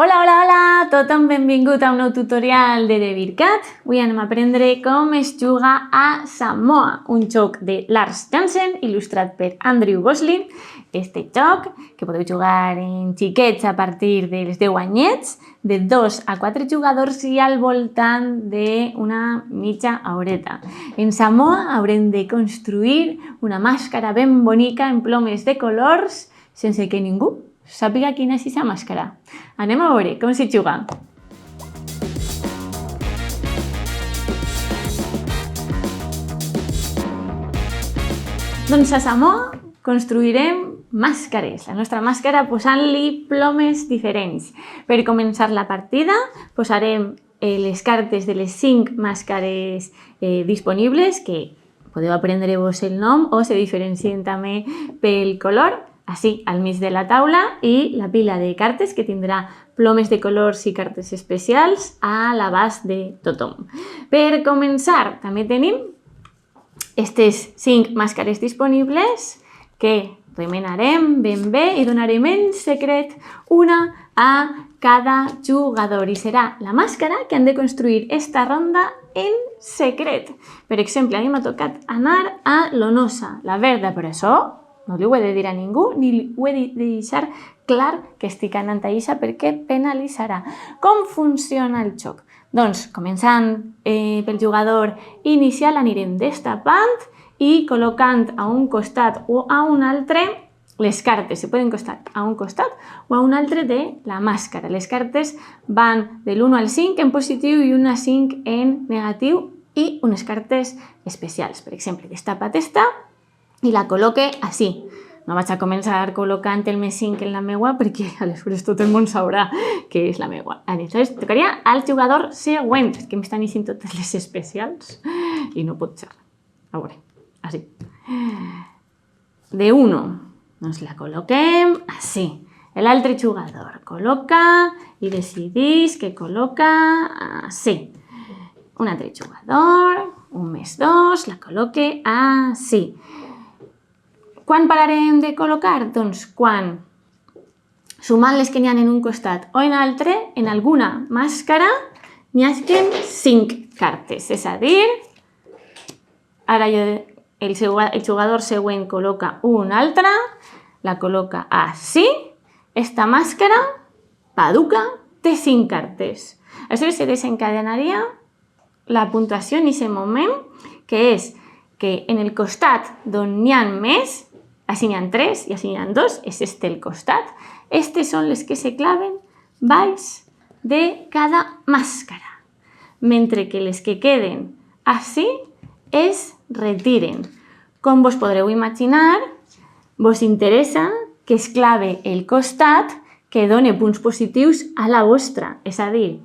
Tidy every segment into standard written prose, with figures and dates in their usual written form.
Hola, hola, hola! Tothom benvingut a un nou tutorial de DeVirCat. Avui anem a aprendre com es juga a Samoa, un joc de Lars Jansen il·lustrat per Andrew Gosling. Este joc, que podeu jugar en xiquets a partir dels 10 anyets, de 2 a 4 jugadors i al voltant d'una mitja horeta. En Samoa haurem de construir una màscara ben bonica en plomes de colors sense que ningú sàpiga quina és aquesta màscara. Anem a veure com s'hi juga. Doncs a Samoa construirem màscares. La nostra màscara posant-li plomes diferents. Per començar la partida posarem les cartes de les 5 màscares disponibles, que podeu aprendre-vos el nom o se diferencien també pel color, així al mig de la taula, i la pila de cartes que tindrà plomes de colors i cartes especials a l'abast de tothom. Per començar, també tenim aquestes 5 màscares disponibles que remenarem ben bé i donarem en secret una a cada jugador. I serà la màscara que han de construir esta ronda en secret. Per exemple, a mi m'ha tocat anar a l'onosa, la verda, però això no li ho he de dir a ningú ni ho he de deixar clar que estic anant a això perquè penalitzarà. Com funciona el joc? Doncs, començant pel jugador inicial, anirem destapant i col·locant a un costat o a un altre les cartes. Se poden costar a un costat o a un altre de la màscara. Les cartes van de l'1 al 5 en positiu i una 5 en negatiu i unes cartes especials. Per exemple, destapat esta i la col·loque així. No vaig a començar col·locant el més 5 en la meua perquè aleshores tot el món sabrà que és la meua. Aleshores tocaria al jugador següent, que m'estan eixint totes les especials i no pot ser. A veure, així. De 1, doncs la col·loquem així. L'altre jugador col·loca i decideix que col·loca així. Un altre jugador, 1 més 2, la col·loque així. Quan pararem de col·locar? Doncs quan, sumant les que n'hi ha en un costat o en altre, en alguna màscara n'hi hagin 5 cartes. És a dir, ara el jugador següent col·loca una altra, la col·loca així, esta màscara, paduca, té 5 cartes. Això se desencadenaria la puntuació en aquest moment, que és que en el costat d'on n'hi ha més, així n'hi ha 3 i així n'hi ha 2, és este el costat. Estes són les que se claven baix de cada màscara, mentre que les que queden així es retiren. Com vos podreu imaginar, vos interessa que es clave el costat que doni punts positius a la vostra, és a dir,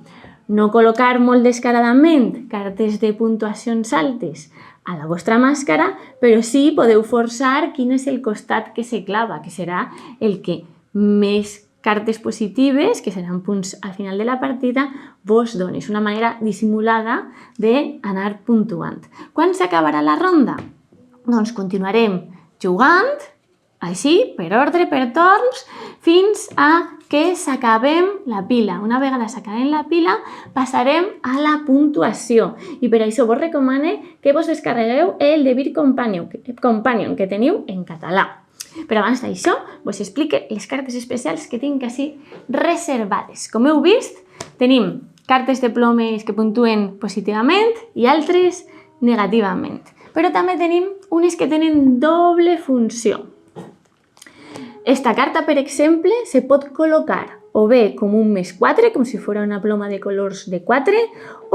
no col·locar molt descaradament cartes de puntuacions altes a la vostra màscara, però sí podeu forçar quin és el costat que se clava, que serà el que més cartes positives, que seran punts al final de la partida, vos doni. És una manera dissimulada d'anar puntuant. Quan s'acabarà la ronda? Doncs continuarem jugant, així, per ordre, per torns, fins a que s'acabem la pila. Una vegada s'acabem la pila, passarem a la puntuació. I per això vos recomane que vos descarregueu el DeVir Companion que teniu en català. Però abans d'això, vos explique les cartes especials que tinc així reservades. Com heu vist, tenim cartes de plomes que puntuen positivament i altres negativament. Però també tenim unes que tenen doble funció. Esta carta, per exemple, se pot col·locar o bé com un més 4, com si fos una ploma de colors de 4,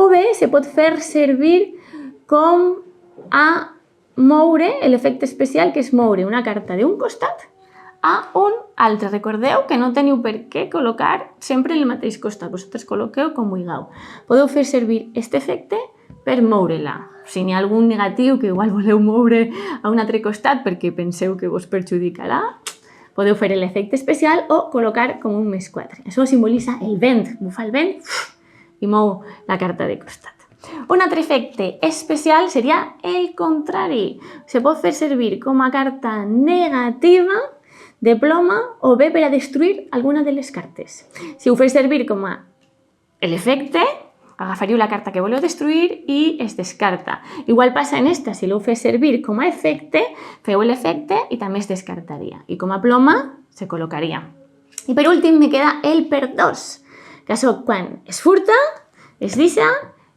o bé se pot fer servir com a moure l'efecte especial, que és moure una carta d'un costat a un altre. Recordeu que no teniu per què col·locar sempre en el mateix costat, vosaltres col·loqueu com vulgueu. Podeu fer servir aquest efecte per moure-la. Si n'hi ha algun negatiu que igual voleu moure a un altre costat perquè penseu que vos perjudicarà, podeu fer l'efecte especial o col·locar com un més 4. Això simbolitza el vent. Bufa el vent i mou la carta de costat. Un altre efecte especial seria el contrari. Se pot fer servir com a carta negativa de ploma o bé per a destruir alguna de les cartes. Si ho feu servir com a l'efecte, agafaríeu la carta que voleu destruir i es descarta. Igual passa en esta, si l'heu fet servir com a efecte, feu l'efecte i també es descartaria. I com a ploma se col·locaria. I per últim me queda el per 2, que és quan es furta, es deixa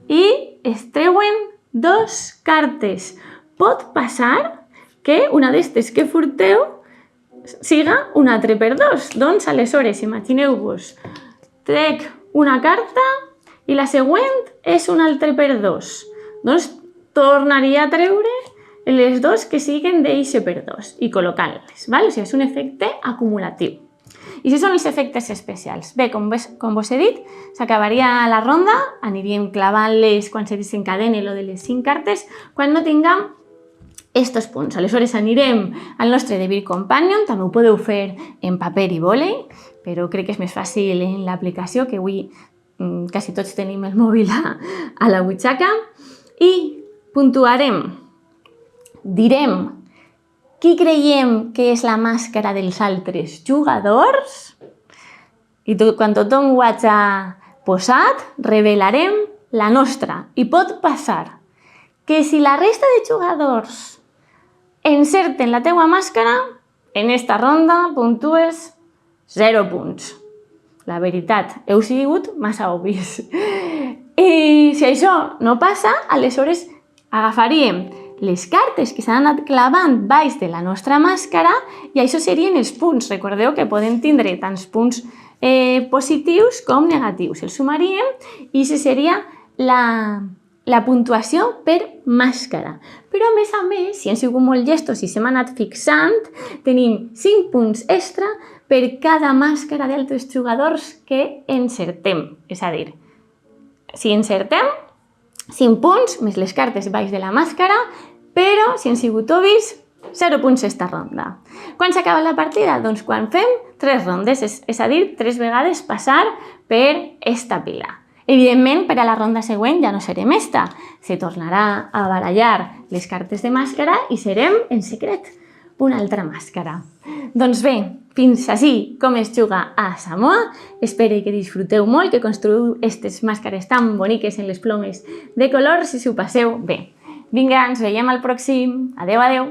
i es treuen 2 cartes. Pot passar que una d'estes que furteu siga un altre per 2. Doncs, aleshores, imagineu-vos, trec una carta i la següent és un altre per 2. Doncs tornaria a treure les 2 que siguen d'eixe per 2 i col·locant-les. O sigui, és un efecte acumulatiu. I si són els efectes especials? Bé, com vos he dit, s'acabaria la ronda, aniríem clavant-les quan se desencadeni lo de les 5 cartes, quan no tinguem estos punts. Aleshores anirem al nostre Devir Companion, també ho podeu fer en paper i vòlei, però crec que és més fàcil en l'aplicació, que avui quasi tots tenim el mòbil a la butxaca, i puntuarem, direm qui creiem que és la màscara dels altres jugadors i quan tothom ho hagi posat, revelarem la nostra. I pot passar que si la resta de jugadors encerten la teua màscara, en esta ronda puntues 0 punts. La veritat, heu sigut massa obvis. I si això no passa, aleshores agafaríem les cartes que s'han anat clavant baix de la nostra màscara i això serien els punts. Recordeu que poden tindre tants punts positius com negatius. Els sumaríem i això seria la puntuació per màscara. Però a més, si hem sigut molt llestos i s'hem anat fixant, tenim 5 punts extra per cada màscara d'altres jugadors que encertem. És a dir, si encertem, 5 punts més les cartes baix de la màscara, però si hem sigut obvis, 0 punts esta ronda. Quan s'acaba la partida? Doncs quan fem 3 rondes, és a dir, 3 vegades passar per esta pila. Evidentment, per a la ronda següent ja no serem esta. Se tornarà a barallar les cartes de màscara i serem, en secret, una altra màscara. Doncs bé, fins ací com es juga a Samoa. Espero que disfruteu molt, que construïu aquestes màscares tan boniques en les plomes de colors i si ho passeu bé. Vinga, ens veiem al pròxim. Adeu, adeu.